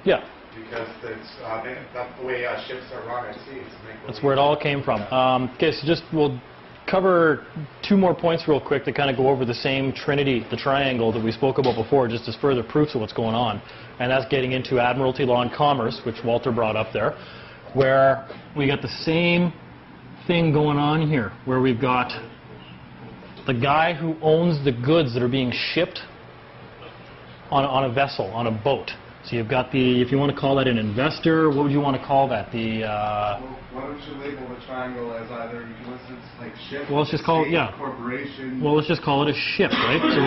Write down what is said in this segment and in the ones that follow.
Yeah. Because that's the way ships are run at sea. That's where it all came from. Okay, so we'll cover 2 more points real quick to kind of go over the same trinity, the triangle that we spoke about before, just as further proofs of what's going on. And that's getting into admiralty law and commerce, which Walter brought up there, where we got the same thing going on here, where we've got the guy who owns the goods that are being shipped on a vessel, on a boat. So you've got if you want to call that an investor, what would you want to call that? Why don't you label the triangle as either, like ship, well, let's just call it, corporation? Well, let's just call it a ship, right? So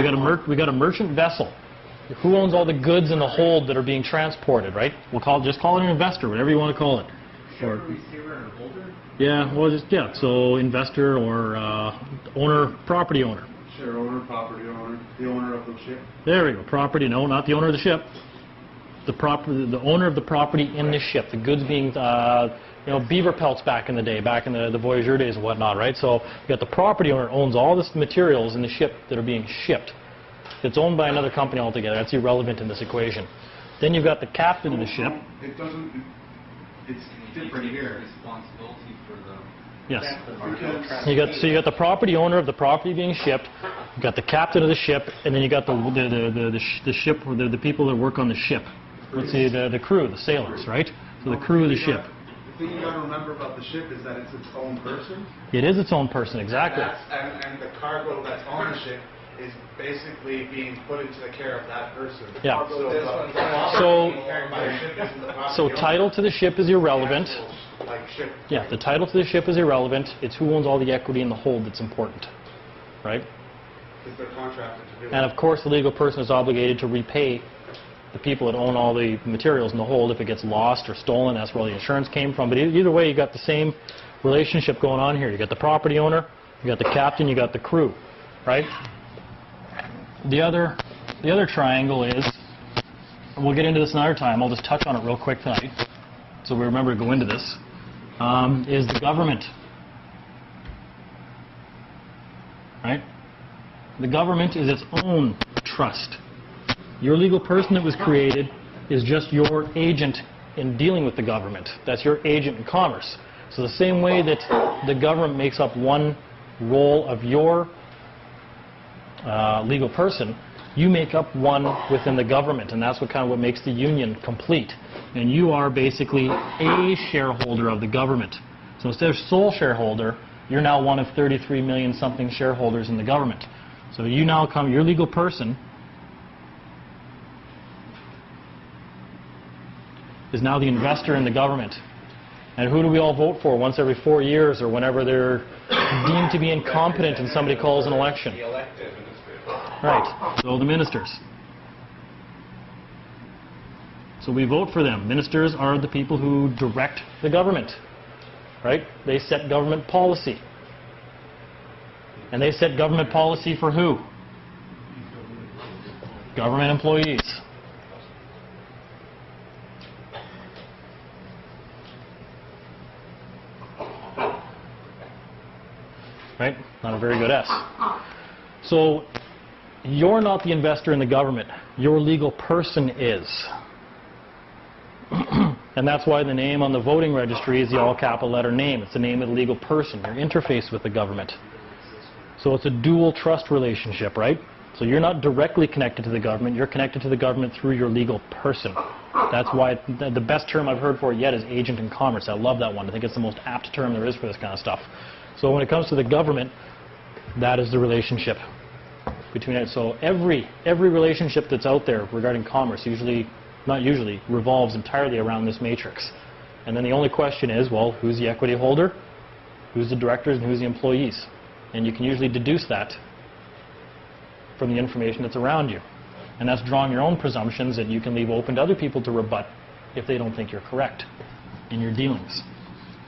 we got a merchant vessel. Who owns all the goods in the hold that are being transported, right? Just call it an investor, whatever you want to call it. Shipper, receiver, and holder? Yeah, well, so investor or owner, property owner. Share owner, property owner, the owner of the ship. There we go. Property, no, not the owner of the ship. The owner of the property in the ship. The goods being, beaver pelts back in the day, back in the voyageur days and whatnot, right? So you got the property owner owns all the materials in the ship that are being shipped. It's owned by another company altogether. That's irrelevant in this equation. Then you've got the captain of the ship. It's different here. Responsibility for the... Yes. So you got the property owner of the property being shipped. You got the captain of the ship, and then you got the ship, or the people that work on the ship. Let's see, the crew, the sailors, right? So the crew of the ship. The thing you got to remember about the ship is that it's its own person. It is its own person, exactly. And the cargo that's on the ship is basically being put into the care of that person. Yeah. So title to the ship is irrelevant. Like ship. Yeah, the title to the ship is irrelevant. It's who owns all the equity in the hold that's important, right? Because they're contracted to do it. And of course, the legal person is obligated to repay the people that own all the materials in the hold if it gets lost or stolen. That's where the insurance came from. But either way, you got the same relationship going on here. You got the property owner, you got the captain, you got the crew, right? The other triangle is, and we'll get into this another time. I'll just touch on it real quick tonight, so we remember to go into this. Is the government, right? The government is its own trust. Your legal person that was created is just your agent in dealing with the government. That's your agent in commerce. So the same way that the government makes up one role of your legal person, you make up one within the government, and that's what makes the union complete. And you are basically a shareholder of the government. So instead of sole shareholder, you're now one of 33 million something shareholders in the government. So you now your legal person is now the investor in the government. And who do we all vote for once every 4 years or whenever they're deemed to be incompetent and somebody calls an election? The elected ministers. Right. So the ministers. So we vote for them. Ministers are the people who direct the government. Right? They set government policy. And they set government policy for who? Government employees. Right? Not a very good S. So you're not the investor in the government. Your legal person is. And that's why the name on the voting registry is the all-capital letter name. It's the name of the legal person, your interface with the government. So it's a dual trust relationship, right? So you're not directly connected to the government. You're connected to the government through your legal person. That's why the best term I've heard for it yet is agent in commerce. I love that one. I think it's the most apt term there is for this kind of stuff. So when it comes to the government, that is the relationship between it. So every relationship that's out there regarding commerce revolves entirely around this matrix. And then the only question is, well, who's the equity holder, who's the directors, and who's the employees? And you can usually deduce that from the information that's around you. And that's drawing your own presumptions that you can leave open to other people to rebut if they don't think you're correct in your dealings.